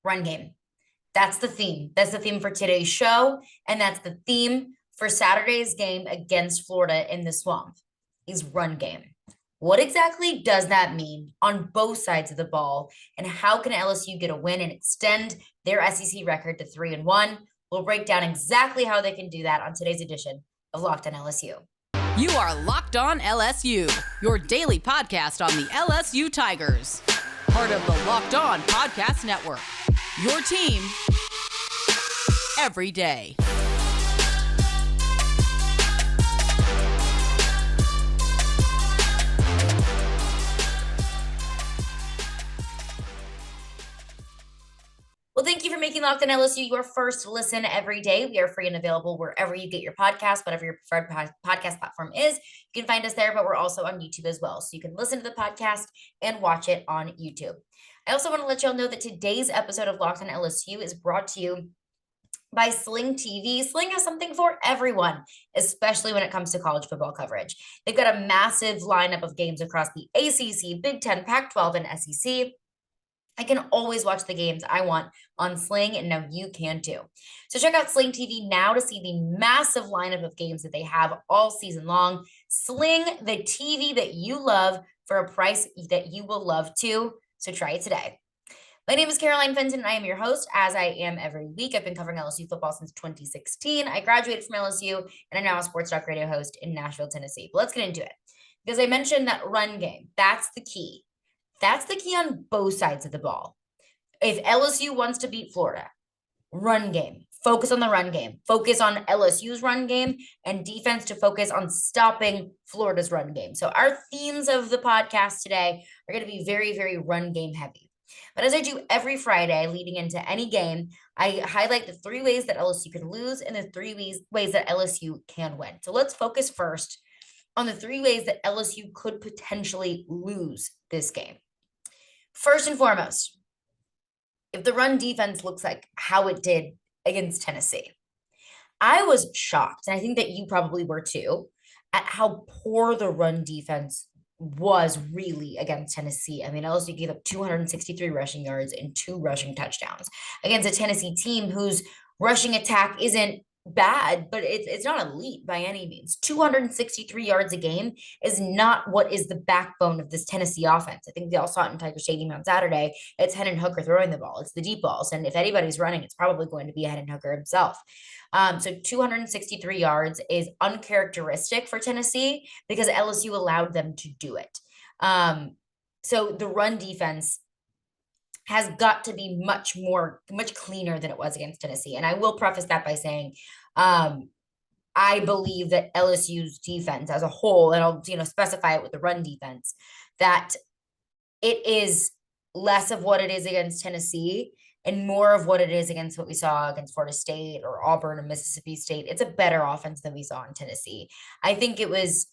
Run game. That's the theme. That's the theme for today's show. And that's the theme for Saturday's game against Florida in the Swamp is run game. What exactly does that mean on both sides of the ball? And how can LSU get a win and extend their SEC record to 3-1? We'll break down exactly how they can do that on today's edition of Locked On LSU. You are Locked On LSU, your daily podcast on the LSU Tigers. Part of the Locked On Podcast Network. Your team every day. Well, thank you for making Locked On LSU your first listen every day. We are free and available wherever you get your podcast, whatever your preferred podcast platform is. You can find us there, but we're also on YouTube as well. So you can listen to the podcast and watch it on YouTube. I also want to let y'all know that today's episode of Locked On LSU is brought to you by Sling TV. Sling has something for everyone, especially when it comes to college football coverage. They've got a massive lineup of games across the ACC, Big Ten, Pac-12, and SEC. I can always watch the games I want on Sling, and now you can too. So check out Sling TV now to see the massive lineup of games that they have all season long. Sling, the TV that you love for a price that you will love too. So try it today. My name is Caroline Fenton, and I am your host, as I am every week. I've been covering LSU football since 2016. I graduated from LSU, and I'm now a sports talk radio host in Nashville, Tennessee. But let's get into it. Because I mentioned that run game, that's the key. That's the key on both sides of the ball. If LSU wants to beat Florida, run game. Focus on the run game. Focus on LSU's run game and defense to focus on stopping Florida's run game. So our themes of the podcast today are going to be very, very run game heavy. But as I do every Friday leading into any game, I highlight the 3 ways that LSU can lose and the 3 ways that LSU can win. So let's focus first on the 3 ways that LSU could potentially lose this game. First and foremost, if the run defense looks like how it did against Tennessee, I was shocked, and I think that you probably were too, at how poor the run defense was really against Tennessee. I mean, LSU gave up 263 rushing yards and 2 rushing touchdowns against a Tennessee team whose rushing attack isn't bad, but it's not elite by any means. 263 yards a game is not what is the backbone of this Tennessee offense. I think they all saw it in Tiger Stadium on Saturday. It's Hendon Hooker throwing the ball. It's the deep balls. And if anybody's running, it's probably going to be Hendon Hooker himself. So 263 yards is uncharacteristic for Tennessee because LSU allowed them to do it. So the run defense has got to be much cleaner than it was against Tennessee. And I will preface that by saying, I believe that LSU's defense as a whole, and I'll, specify it with the run defense, that it is less of what it is against Tennessee and more of what it is against what we saw against Florida State or Auburn or Mississippi State. It's a better offense than we saw in Tennessee. I think it was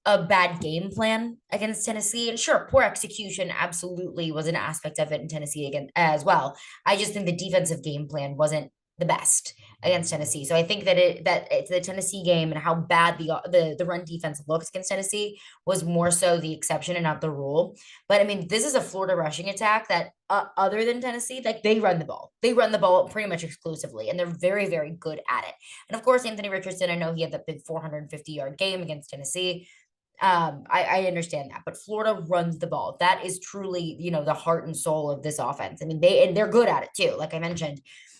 a bad game plan against Tennessee, and sure, poor execution absolutely was an aspect of it in Tennessee again as well. I just think the defensive game plan wasn't the best against Tennessee. So I think that it's the Tennessee game and how bad the run defense looks against Tennessee was more so the exception and not the rule. But I mean, this is a Florida rushing attack that other than Tennessee, like they run the ball. They run the ball pretty much exclusively, and they're very, very good at it. And of course, Anthony Richardson, I know he had that big 450-yard game against Tennessee. I understand that, but Florida runs the ball. That is truly, the heart and soul of this offense. I mean, they're good at it too. Like I mentioned,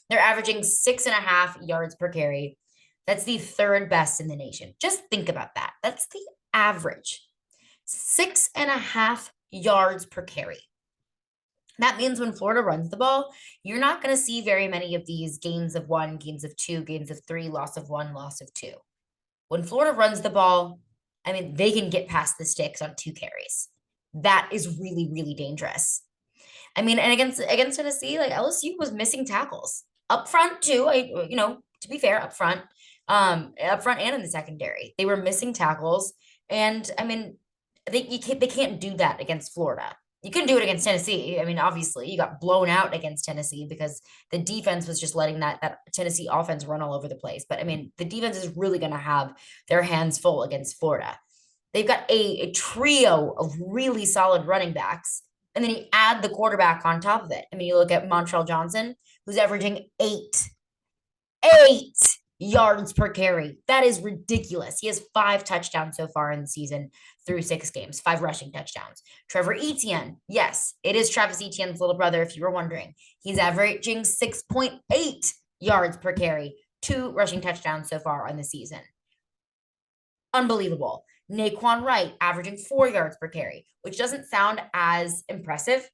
they're averaging 6.5 yards per carry. That's the 3rd best in the nation. Just think about that. That's the average. 6.5 yards per carry. That means when Florida runs the ball, you're not going to see very many of these gains of 1, gains of 2, gains of 3, loss of 1, loss of 2. When Florida runs the ball, I mean, they can get past the sticks on 2 carries. That is really, really dangerous. I mean, and against Tennessee, like LSU was missing tackles up front too. To be fair, up front and in the secondary, they were missing tackles. And I mean, they can't do that against Florida. You couldn't do it against Tennessee. I mean, obviously, you got blown out against Tennessee because the defense was just letting that Tennessee offense run all over the place. But, I mean, the defense is really going to have their hands full against Florida. They've got a trio of really solid running backs And then you add the quarterback on top of it. I mean, you look at Montrell Johnson, who's averaging eight yards per carry. That is ridiculous. He has 5 touchdowns so far in the season through 6 games, 5 rushing touchdowns. Trevor Etienne, yes, it is Travis Etienne's little brother, if you were wondering. He's averaging 6.8 yards per carry, 2 rushing touchdowns so far on the season. Unbelievable. Wright averaging 4 yards per carry, which doesn't sound as impressive.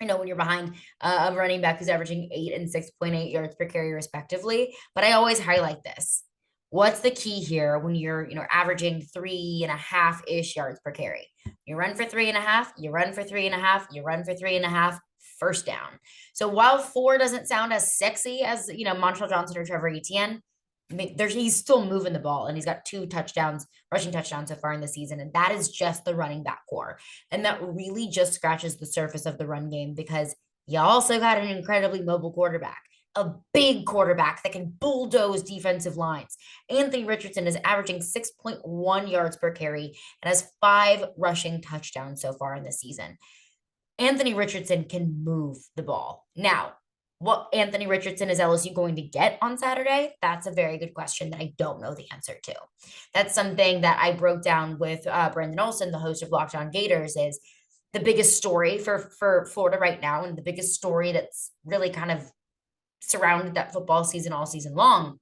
When you're behind a running back who's averaging 8 and 6.8 yards per carry respectively. But I always highlight this. What's the key here when you're, averaging 3.5-ish yards per carry? You run for 3.5, you run for 3.5, you run for 3.5, first down. So while 4 doesn't sound as sexy as, Montrell Johnson or Trevor Etienne, he's still moving the ball, and he's got 2 touchdowns, rushing touchdowns so far in the season. And that is just the running back core. And that really just scratches the surface of the run game, because you also got an incredibly mobile quarterback, a big quarterback that can bulldoze defensive lines. Anthony Richardson is averaging 6.1 yards per carry and has 5 rushing touchdowns so far in the season. Anthony Richardson can move the ball. Now, what Anthony Richardson is LSU going to get on Saturday? That's a very good question that I don't know the answer to. That's something that I broke down with Brandon Olson, the host of Locked On Gators, is the biggest story for Florida right now, and the biggest story that's really kind of surrounded that football team all season long,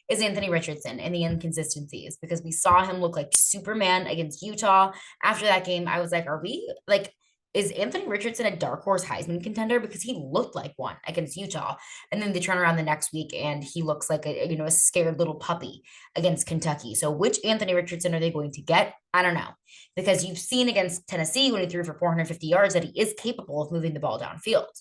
is Anthony Richardson and the inconsistencies, because we saw him look like Superman against Utah. After that game, I was like, is Anthony Richardson a dark horse Heisman contender? Because he looked like one against Utah. And then they turn around the next week and he looks like a scared little puppy against Kentucky. So which Anthony Richardson are they going to get? I don't know. Because you've seen against Tennessee when he threw for 450 yards that he is capable of moving the ball downfield.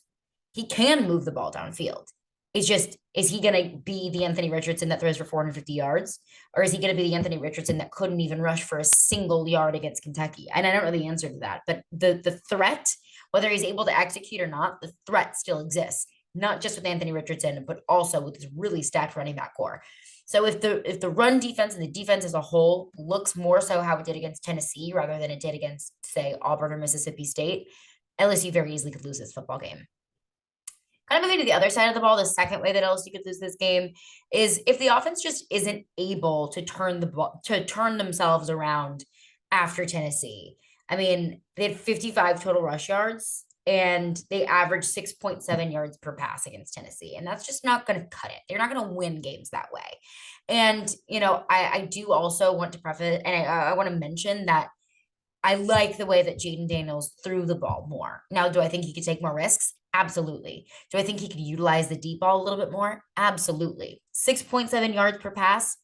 He can move the ball downfield. It's just, is he going to be the Anthony Richardson that throws for 450 yards? Or is he going to be the Anthony Richardson that couldn't even rush for a single yard against Kentucky? And I don't know the answer to that. But the threat, whether he's able to execute or not, the threat still exists. Not just with Anthony Richardson, but also with his really stacked running back core. So if the run defense and the defense as a whole looks more so how it did against Tennessee rather than it did against, say, Auburn or Mississippi State, LSU very easily could lose this football game. Kind of moving to the other side of the ball, the second way that LSU could lose this game is if the offense just isn't able to turn themselves around after Tennessee. I mean, they had 55 total rush yards and they averaged 6.7 yards per pass against Tennessee. And that's just not going to cut it. They're not going to win games that way. And, I do also want to preface, and I want to mention that I like the way that Jayden Daniels threw the ball more. Now, do I think he could take more risks? Absolutely. Do I think he could utilize the deep ball a little bit more? Absolutely. 6.7 yards per pass,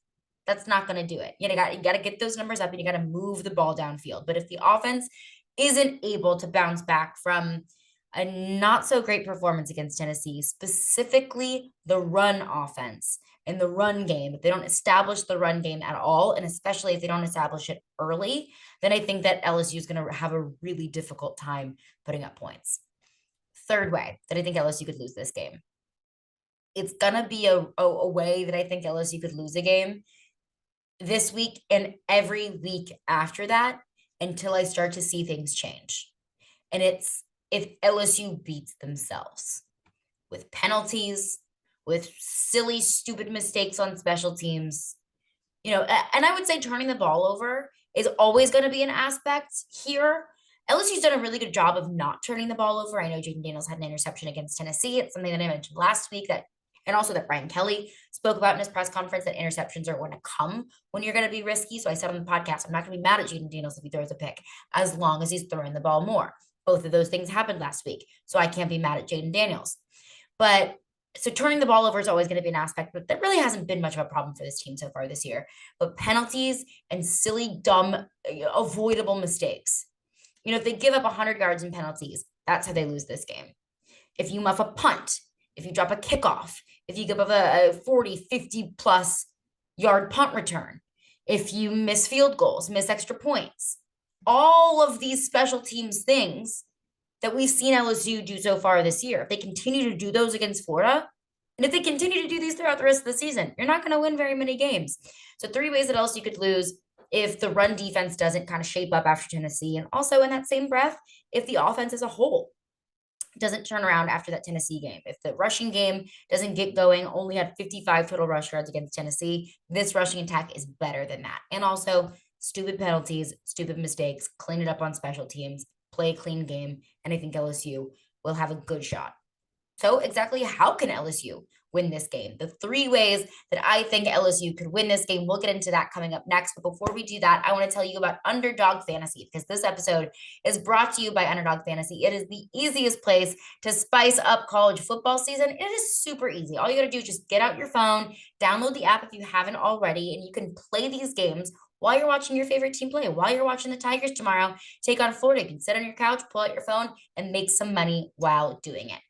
that's not going to do it. You got to get those numbers up and you got to move the ball downfield. But if the offense isn't able to bounce back from a not so great performance against Tennessee, specifically the run offense and the run game, if they don't establish the run game at all, and especially if they don't establish it early, then I think that LSU is going to have a really difficult time putting up points. Third way that I think LSU could lose this game. It's going to be a way that I think LSU could lose a game this week and every week after that until I start to see things change. And it's if LSU beats themselves with penalties, with silly, stupid mistakes on special teams, and I would say turning the ball over is always going to be an aspect here. LSU's done a really good job of not turning the ball over. I know Jayden Daniels had an interception against Tennessee. It's something that I mentioned last week and also that Brian Kelly spoke about in his press conference, that interceptions are going to come when you're going to be risky. So I said on the podcast, I'm not going to be mad at Jayden Daniels if he throws a pick, as long as he's throwing the ball more. Both of those things happened last week. So I can't be mad at Jayden Daniels. But so turning the ball over is always going to be an aspect, but that really hasn't been much of a problem for this team so far this year. But penalties and silly, dumb, avoidable mistakes. If they give up 100 yards in penalties, that's how they lose this game. If you muff a punt, if you drop a kickoff, if you give up a 40, 50-plus yard punt return, if you miss field goals, miss extra points, all of these special teams things that we've seen LSU do so far this year, if they continue to do those against Florida, and if they continue to do these throughout the rest of the season, you're not going to win very many games. So 3 ways that LSU could lose. if the run defense doesn't kind of shape up after Tennessee, and also in that same breath, if the offense as a whole doesn't turn around after that Tennessee game. If the rushing game doesn't get going, only had 55 total rush yards against Tennessee, this rushing attack is better than that. And also, stupid penalties, stupid mistakes, clean it up on special teams, play a clean game, and I think LSU will have a good shot. So exactly how can LSU win this game? The three ways that I think LSU could win this game. We'll get into that coming up next. But before we do that, I want to tell you about Underdog Fantasy, because this episode is brought to you by Underdog Fantasy. It is the easiest place to spice up college football season. It is super easy. All you got to do is just get out your phone, download the app if you haven't already, and you can play these games while you're watching your favorite team play. While you're watching the Tigers tomorrow take on Florida, you can sit on your couch, pull out your phone, and make some money while doing it.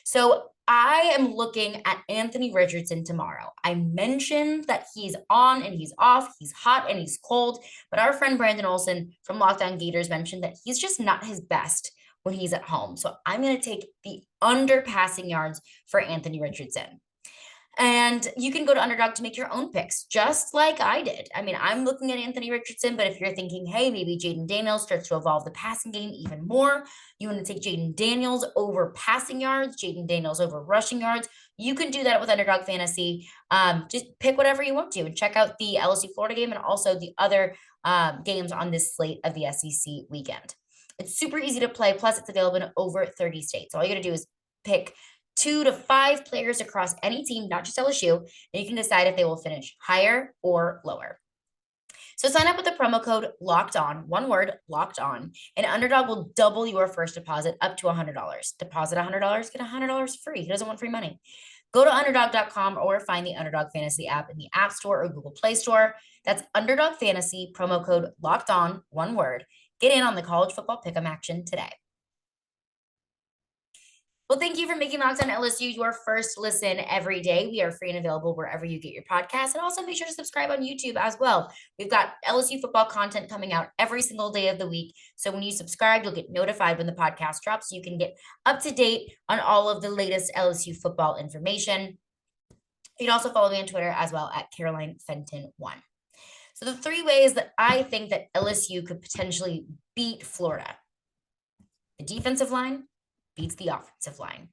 So I am looking at Anthony Richardson tomorrow. I mentioned that he's on and he's off, he's hot and he's cold, but our friend Brandon Olson from Lockdown Gators mentioned that he's just not his best when he's at home. So I'm going to take the under passing yards for Anthony Richardson. And you can go to Underdog to make your own picks, just like I did. I mean, I'm looking at Anthony Richardson, but if you're thinking, hey, maybe Jayden Daniels starts to evolve the passing game even more, you want to take Jayden Daniels over passing yards, Jayden Daniels over rushing yards, you can do that with Underdog Fantasy. Just pick whatever you want to and check out the LSU Florida game and also the other games on this slate of the SEC weekend. It's super easy to play. Plus, it's available in over 30 states. All you got to do is pick 2 to 5 players across any team, not just LSU, and you can decide if they will finish higher or lower. So sign up with the promo code LOCKED ON, one word, LOCKED ON, and Underdog will double your first deposit up to $100. Deposit $100, get $100 free. Who doesn't want free money? Go to underdog.com or find the Underdog Fantasy app in the App Store or Google Play Store. That's Underdog Fantasy, promo code LOCKED ON, one word. Get in on the college football pick'em action today. Well, thank you for making Locked On LSU your first listen every day. We are free and available wherever you get your podcasts. And also make sure to subscribe on YouTube as well. We've got LSU football content coming out every single day of the week. So when you subscribe, you'll get notified when the podcast drops. So you can get up to date on all of the latest LSU football information. You can also follow me on Twitter as well at Caroline Fenton 1. So the 3 ways that I think that LSU could potentially beat Florida. The defensive line beats the offensive line.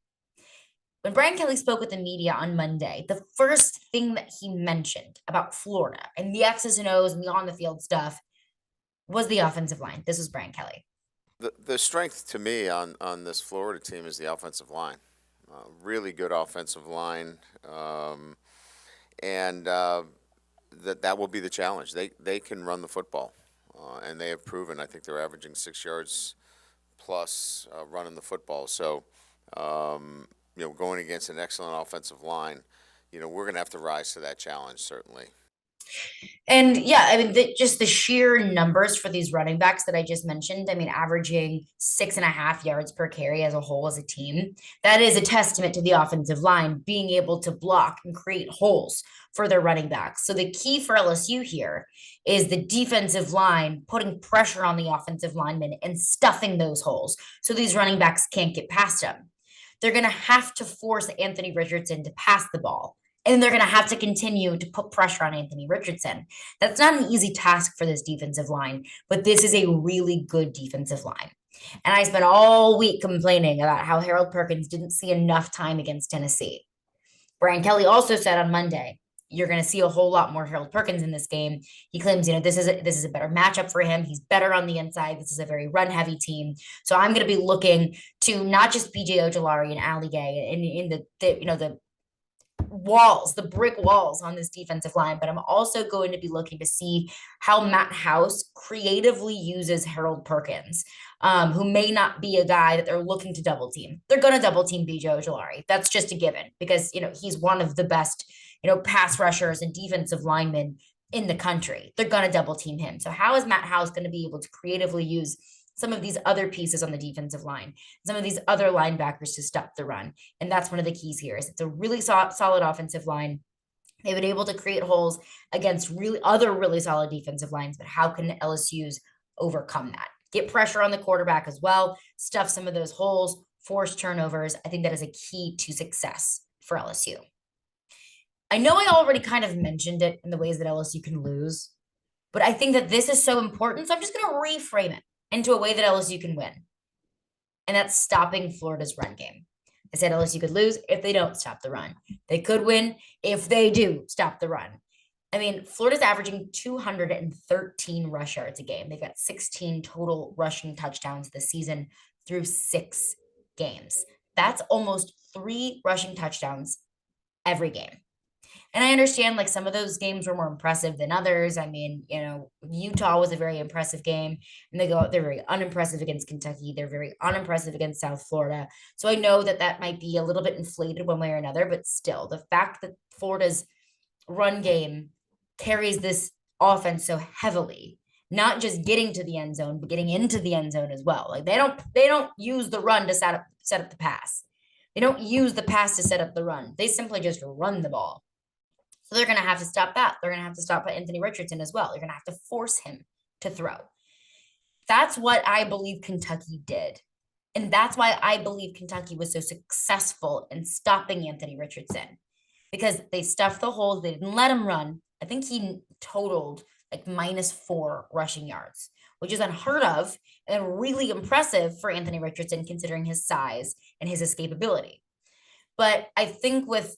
When Brian Kelly spoke with the media on Monday, the first thing that he mentioned about Florida and the X's and O's and the on-the-field stuff was the offensive line. This was Brian Kelly. The strength to me on this Florida team is the offensive line. Really good offensive line, and that will be the challenge. They can run the football, and they have proven. I think they're averaging 6 yards plus running the football. So, going against an excellent offensive line, we're going to have to rise to that challenge, certainly. And yeah, I mean, just the sheer numbers for these running backs that I just mentioned, I mean, averaging 6.5 yards per carry as a whole as a team, that is a testament to the offensive line being able to block and create holes for their running backs. So the key for LSU here is the defensive line putting pressure on the offensive linemen and stuffing those holes so these running backs can't get past them. They're going to have to force Anthony Richardson to pass the ball. And they're going to have to continue to put pressure on Anthony Richardson. That's not an easy task for this defensive line, but this is a really good defensive line. And I spent all week complaining about how Harold Perkins didn't see enough time against Tennessee. Brian Kelly also said on Monday, you're going to see a whole lot more Harold Perkins in this game. He claims, this is a better matchup for him. He's better on the inside. This is a very run-heavy team. So I'm going to be looking to not just B.J. Ojolari and Ali Gay in the walls, the brick walls on this defensive line, but I'm also going to be looking to see how Matt House creatively uses Harold Perkins, who may not be a guy that they're looking to double team. They're going to double team B.J. Ojolari. That's just a given because, he's one of the best, pass rushers and defensive linemen in the country. They're going to double team him. So how is Matt House going to be able to creatively use some of these other pieces on the defensive line, some of these other linebackers to stop the run? And that's one of the keys here is it's a really solid offensive line. They've been able to create holes against really solid defensive lines, but how can LSU's overcome that? Get pressure on the quarterback as well, stuff some of those holes, force turnovers. I think that is a key to success for LSU. I know I already kind of mentioned it in the ways that LSU can lose, But I think that this is so important. So I'm just going to reframe it into a way that LSU can win. And that's stopping Florida's run game. I said LSU could lose if they don't stop the run. They could win if they do stop the run. I mean, Florida's averaging 213 rush yards a game. They've got 16 total rushing touchdowns this season through 6 games. That's almost 3 rushing touchdowns every game. And I understand like some of those games were more impressive than others. I mean, Utah was a very impressive game, and they're very unimpressive against Kentucky. They're very unimpressive against South Florida. So I know that might be a little bit inflated one way or another, but still, the fact that Florida's run game carries this offense so heavily, not just getting to the end zone, but getting into the end zone as well. Like they don't use the run to set up the pass. They don't use the pass to set up the run. They simply just run the ball. So they're going to have to stop that. They're going to have to stop Anthony Richardson as well. They're going to have to force him to throw. That's what I believe Kentucky did. And that's why I believe Kentucky was so successful in stopping Anthony Richardson, because they stuffed the holes. They didn't let him run. I think he totaled like -4 rushing yards, which is unheard of and really impressive for Anthony Richardson considering his size and his escapability. But I think with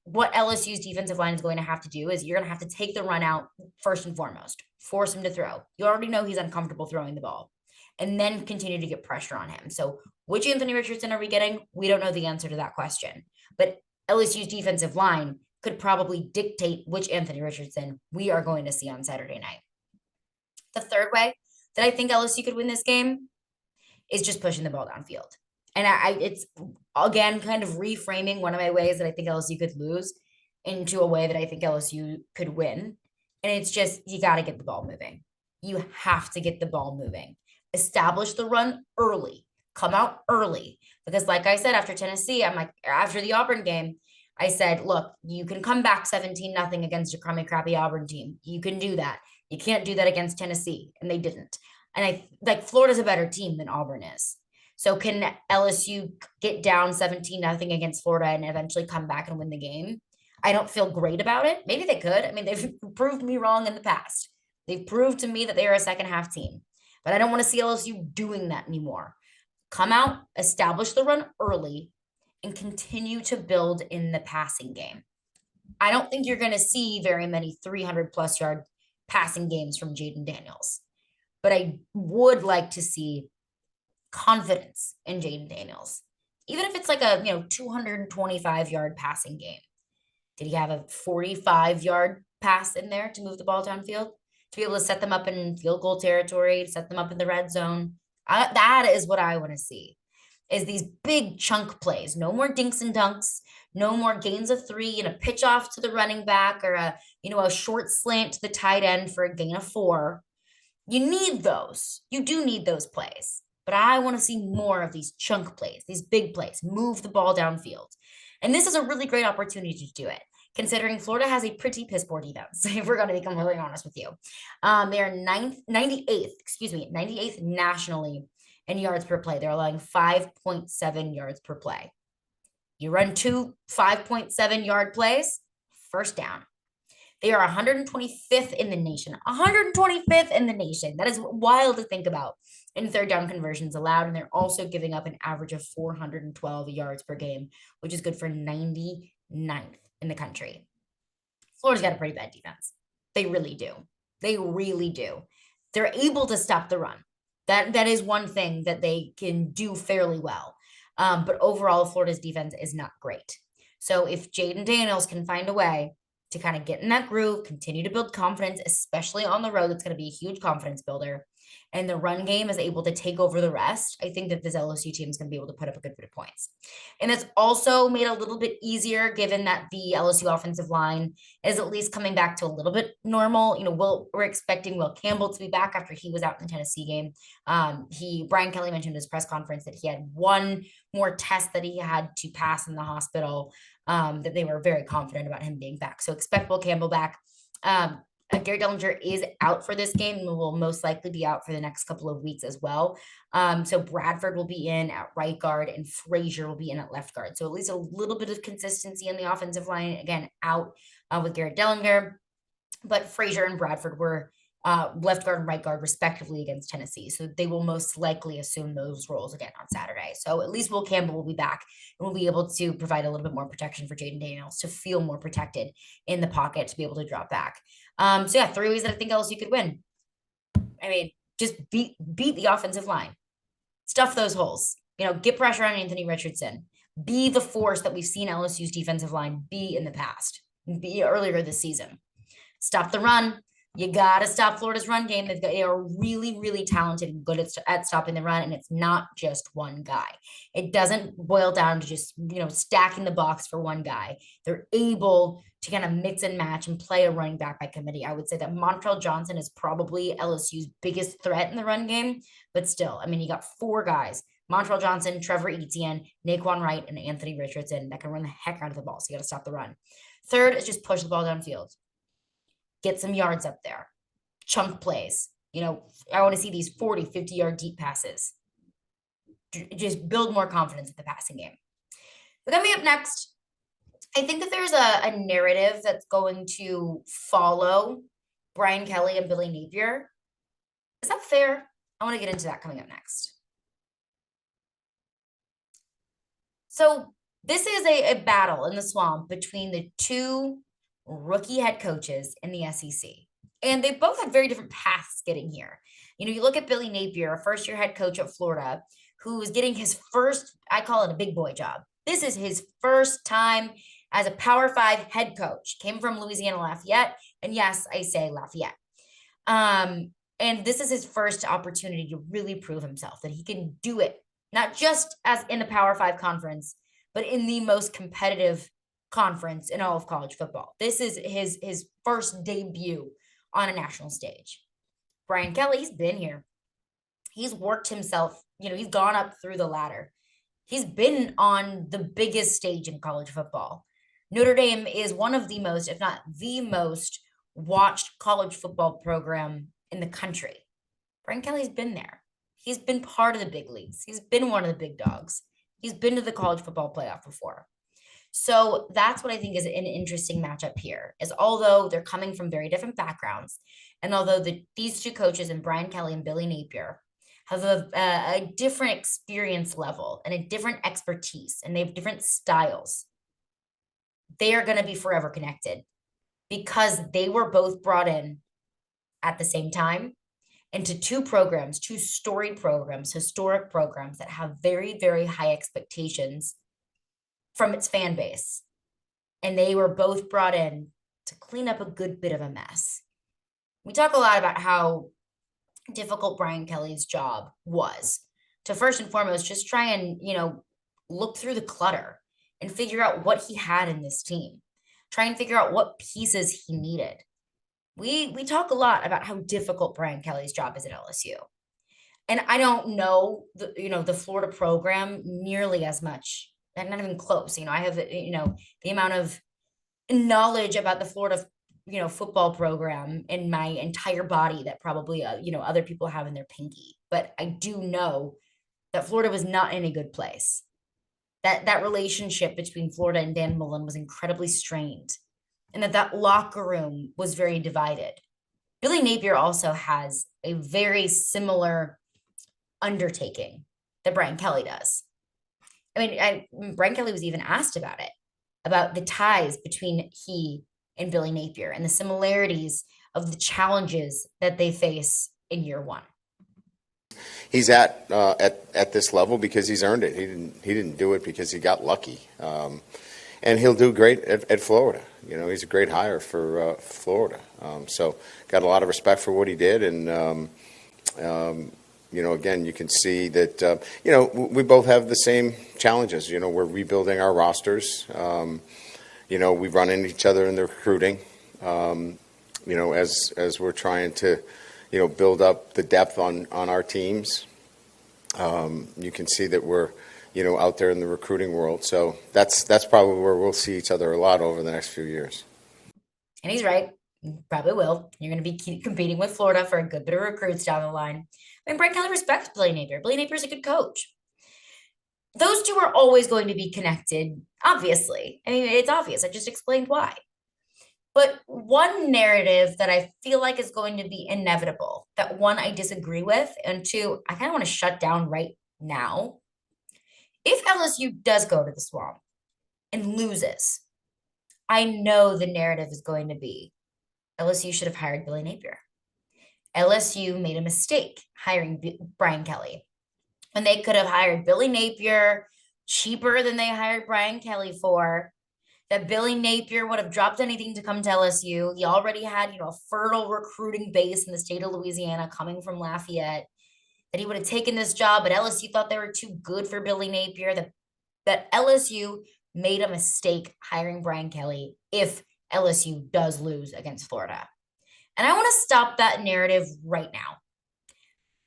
what LSU's defensive line is going to have to do is you're going to have to take the run out first and foremost, force him to throw. You already know he's uncomfortable throwing the ball, and then continue to get pressure on him. So which Anthony Richardson are we getting? We don't know the answer to that question. But LSU's defensive line could probably dictate which Anthony Richardson we are going to see on Saturday night. The third way that I think LSU could win this game is just pushing the ball downfield. And it's again kind of reframing one of my ways that I think LSU could lose into a way that I think LSU could win. And it's just, you got to get the ball moving. You have to get the ball moving. Establish the run early. Come out early. Because like I said, after Tennessee, after the Auburn game, I said, look, you can come back 17-0 against a crummy, crappy Auburn team. You can do that. You can't do that against Tennessee. And they didn't. And Florida's a better team than Auburn is. So can LSU get down 17-0 against Florida and eventually come back and win the game? I don't feel great about it. Maybe they could. I mean, they've proved me wrong in the past. They've proved to me that they are a second half team. But I don't want to see LSU doing that anymore. Come out, establish the run early, and continue to build in the passing game. I don't think you're going to see very many 300-plus yard passing games from Jayden Daniels. But I would like to see confidence in Jayden Daniels, even if it's like a 225-yard passing game. Did he have a 45-yard pass in there to move the ball downfield, to be able to set them up in field goal territory, set them up in the red zone? That is what I want to see, is these big chunk plays. No more dinks and dunks, no more gains of 3 and a pitch off to the running back, or a short slant to the tight end for a gain of 4. You need those. You do need those plays. But I want to see more of these chunk plays, these big plays, move the ball downfield. And this is a really great opportunity to do it, considering Florida has a pretty piss poor defense, if we're going to be completely honest with you. They are 98th nationally in yards per play. They're allowing 5.7 yards per play. You run 2 5.7-yard plays, first down. They are 125th in the nation. 125th in the nation. That is wild to think about in third down conversions allowed. And they're also giving up an average of 412 yards per game, which is good for 99th in the country. Florida's got a pretty bad defense. They really do. They really do. They're able to stop the run. That is one thing that they can do fairly well. But overall, Florida's defense is not great. So if Jayden Daniels can find a way to kind of get in that groove, continue to build confidence, especially on the road, that's going to be a huge confidence builder, and the run game is able to take over the rest, I think that this LSU team is going to be able to put up a good bit of points. And it's also made a little bit easier given that the LSU offensive line is at least coming back to a little bit normal. We're expecting Will Campbell to be back after he was out in the Tennessee game. Brian Kelly mentioned in his press conference that he had one more test that he had to pass in the hospital, that they were very confident about him being back. So expect Will Campbell back. Garrett Dellinger is out for this game and will most likely be out for the next couple of weeks as well. So Bradford will be in at right guard and Frazier will be in at left guard. So at least a little bit of consistency in the offensive line, again, out with Garrett Dellinger. But Frazier and Bradford were left guard and right guard respectively against Tennessee. So they will most likely assume those roles again on Saturday. So at least Will Campbell will be back and will be able to provide a little bit more protection for Jayden Daniels to feel more protected in the pocket to be able to drop back. So yeah, 3 ways that I think LSU could win. I mean, just beat the offensive line, stuff those holes, get pressure on Anthony Richardson, be the force that we've seen LSU's defensive line be in the past, be earlier this season. Stop the run. You got to stop Florida's run game. They are really, really talented and good at stopping the run, and it's not just one guy. It doesn't boil down to just, stacking the box for one guy. They're able to kind of mix and match and play a running back by committee. I would say that Montrell Johnson is probably LSU's biggest threat in the run game, but still, you got 4 guys, Montrell Johnson, Trevor Etienne, Wright, and Anthony Richardson that can run the heck out of the ball, so you got to stop the run. Third is just push the ball downfield. Get some yards up there, chunk plays. I want to see these 40, 50-yard deep passes. Just build more confidence in the passing game. But coming up next, I think that there's a narrative that's going to follow Brian Kelly and Billy Napier. Is that fair? I want to get into that coming up next. So this is a battle in the swamp between the 2 rookie head coaches in the SEC. And they both had very different paths getting here. You look at Billy Napier, a first-year head coach at Florida, who is getting his first, I call it a big boy job. This is his first time as a Power 5 head coach. Came from Louisiana Lafayette. And yes, I say Lafayette. And this is his first opportunity to really prove himself, that he can do it, not just as in the Power 5 conference, but in the most competitive conference in all of college football. This is his first debut on a national stage. Brian Kelly, he's been here. He's worked himself, he's gone up through the ladder. He's been on the biggest stage in college football. Notre Dame is one of the most, if not the most, watched college football program in the country. Brian Kelly's been there. He's been part of the big leagues. He's been one of the big dogs. He's been to the college football playoff before. So that's what I think is an interesting matchup here, is although they're coming from very different backgrounds, and although these 2 coaches, and Brian Kelly and Billy Napier, have a different experience level and a different expertise, and they have different styles, they are going to be forever connected because they were both brought in at the same time into 2 programs, 2 storied programs, historic programs that have very, very high expectations from its fan base. And they were both brought in to clean up a good bit of a mess. We talk a lot about how difficult Brian Kelly's job was to first and foremost just try and, look through the clutter and figure out what he had in this team. Try and figure out what pieces he needed. We talk a lot about how difficult Brian Kelly's job is at LSU. And I don't know the Florida program nearly as much. Not even close. I have, the amount of knowledge about the Florida, football program in my entire body that probably, other people have in their pinky. But I do know that Florida was not in a good place. That relationship between Florida and Dan Mullen was incredibly strained, and that locker room was very divided. Billy Napier also has a very similar undertaking that Brian Kelly does. Brian Kelly was even asked about the ties between he and Billy Napier and the similarities of the challenges that they face in year 1. He's at this level because he's earned it. He didn't do it because he got lucky. And he'll do great at Florida. He's a great hire for Florida. So got a lot of respect for what he did, and again, you can see that, we both have the same challenges. We're rebuilding our rosters. We run into each other in the recruiting, as we're trying to, build up the depth on our teams. You can see that we're, out there in the recruiting world. So that's probably where we'll see each other a lot over the next few years. And he's right. You probably will. You're going to be competing with Florida for a good bit of recruits down the line. Brian Kelly respects Billy Napier. Billy Napier's a good coach. Those 2 are always going to be connected, obviously. It's obvious. I just explained why. But one narrative that I feel like is going to be inevitable, that one, I disagree with, and two, I kind of want to shut down right now. If LSU does go to the Swamp and loses, I know the narrative is going to be LSU should have hired Billy Napier. LSU made a mistake hiring Brian Kelly. And they could have hired Billy Napier cheaper than they hired Brian Kelly for. That Billy Napier would have dropped anything to come to LSU. He already had, a fertile recruiting base in the state of Louisiana coming from Lafayette. That he would have taken this job, but LSU thought they were too good for Billy Napier. That LSU made a mistake hiring Brian Kelly if LSU does lose against Florida. And I want to stop that narrative right now.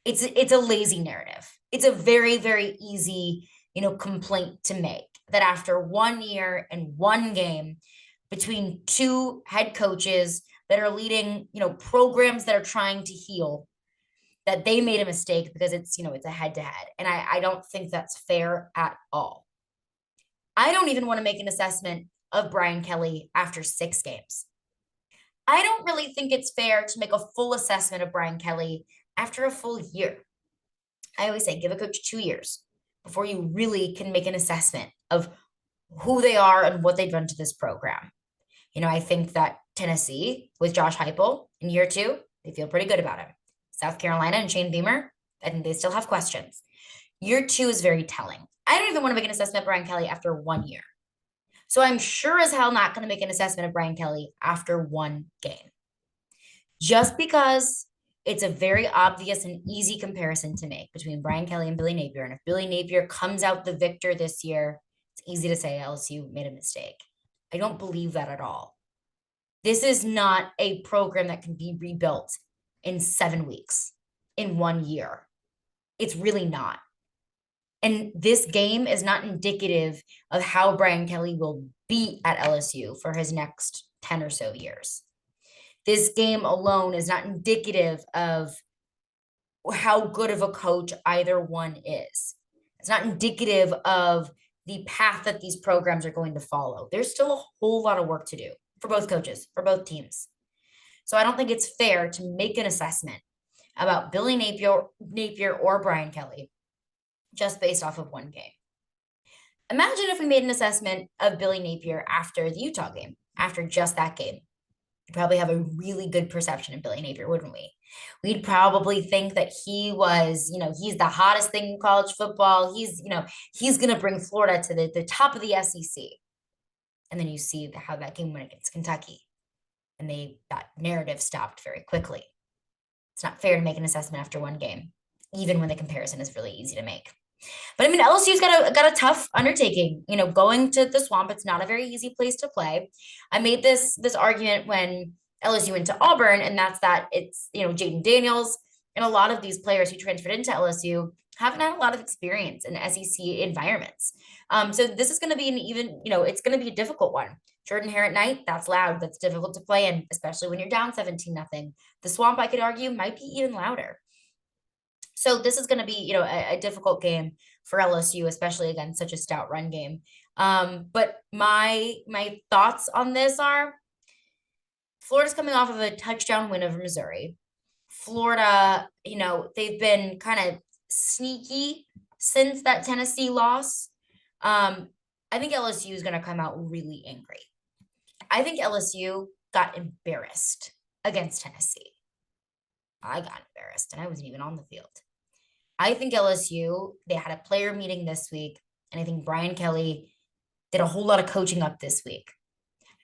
It's a lazy narrative. It's a very, very easy, complaint to make that after 1 year and one game between two head coaches that are leading, programs that are trying to heal, that they made a mistake because it's a head-to-head. And I don't think that's fair at all. I don't even want to make an assessment of Brian Kelly after 6 games. I don't really think it's fair to make a full assessment of Brian Kelly after a full year. I always say give a coach 2 years before you really can make an assessment of who they are and what they've done to this program. I think that Tennessee with Josh Heupel in year 2, they feel pretty good about him. South Carolina and Shane Beamer, I think they still have questions. Year 2 is very telling. I don't even want to make an assessment of Brian Kelly after 1 year. So I'm sure as hell not going to make an assessment of Brian Kelly after 1 game. Just because it's a very obvious and easy comparison to make between Brian Kelly and Billy Napier. And if Billy Napier comes out the victor this year, it's easy to say LSU made a mistake. I don't believe that at all. This is not a program that can be rebuilt in 7 weeks, in 1 year. It's really not. And this game is not indicative of how Brian Kelly will be at LSU for his next 10 or so years. This game alone is not indicative of how good of a coach either one is. It's not indicative of the path that these programs are going to follow. There's still a whole lot of work to do for both coaches, for both teams. So I don't think it's fair to make an assessment about Billy Napier or Brian Kelly just based off of 1 game. Imagine if we made an assessment of Billy Napier after the Utah game, after just that game. We'd probably have a really good perception of Billy Napier, wouldn't we? We'd probably think that he was, he's the hottest thing in college football. He's going to bring Florida to the top of the SEC. And then you see how that game went against Kentucky. And that narrative stopped very quickly. It's not fair to make an assessment after 1 game, even when the comparison is really easy to make. But LSU's got a tough undertaking. Going to the Swamp, it's not a very easy place to play. I made this argument when LSU went to Auburn, and that's that it's Jayden Daniels and a lot of these players who transferred into LSU haven't had a lot of experience in SEC environments. So this is going to be it's going to be a difficult one. Jordan Hare at night, that's loud, that's difficult to play in, especially when you're down 17-0. The Swamp, I could argue, might be even louder. So this is going to be, a difficult game for LSU, especially against such a stout run game. But my thoughts on this are Florida's coming off of a touchdown win over Missouri. Florida, they've been kind of sneaky since that Tennessee loss. I think LSU is going to come out really angry. I think LSU got embarrassed against Tennessee. I got embarrassed, and I wasn't even on the field. I think LSU, they had a player meeting this week, and I think Brian Kelly did a whole lot of coaching up this week.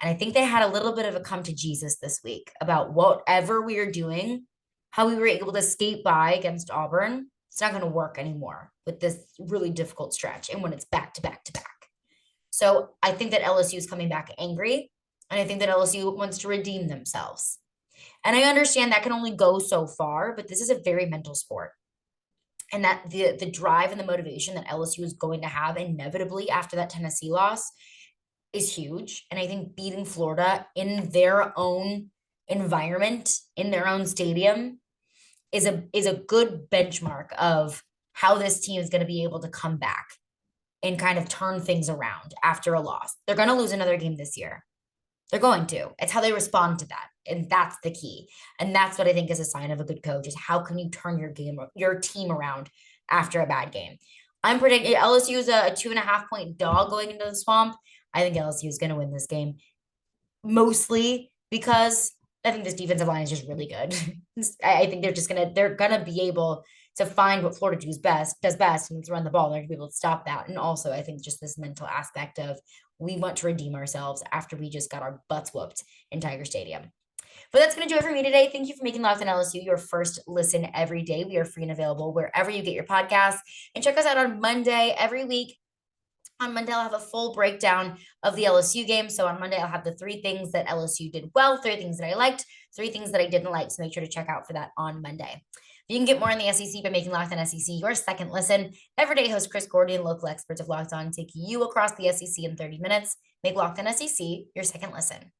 And I think they had a little bit of a come to Jesus this week about whatever we were doing, how we were able to skate by against Auburn. It's not going to work anymore with this really difficult stretch and when it's back to back to back. So I think that LSU is coming back angry, and I think that LSU wants to redeem themselves. And I understand that can only go so far, but this is a very mental sport. And that the drive and the motivation that LSU is going to have inevitably after that Tennessee loss is huge. And I think beating Florida in their own environment, in their own stadium, is a good benchmark of how this team is going to be able to come back and kind of turn things around after a loss. They're going to lose another game this year. They're going to. It's how they respond to that. And that's the key. And that's what I think is a sign of a good coach is how can you turn your team around after a bad game. I'm predicting LSU is a 2.5 point dog going into the Swamp. I think LSU is going to win this game mostly because I think this defensive line is just really good. I think they're gonna be able to find what Florida does best, and it's run the ball. They're gonna be able to stop that. And also, I think just this mental aspect of we want to redeem ourselves after we just got our butts whooped in Tiger Stadium. But that's going to do it for me today. Thank you for making Locked on LSU your first listen every day. We are free and available wherever you get your podcasts. And check us out on Monday every week. On Monday, I'll have a full breakdown of the LSU game. So on Monday, I'll have the 3 things that LSU did well, 3 things that I liked, 3 things that I didn't like. So make sure to check out for that on Monday. You can get more in the SEC by making Locked on SEC your second listen. Everyday host Chris Gordy and local experts of Locked on take you across the SEC in 30 minutes. Make Locked on SEC your second listen.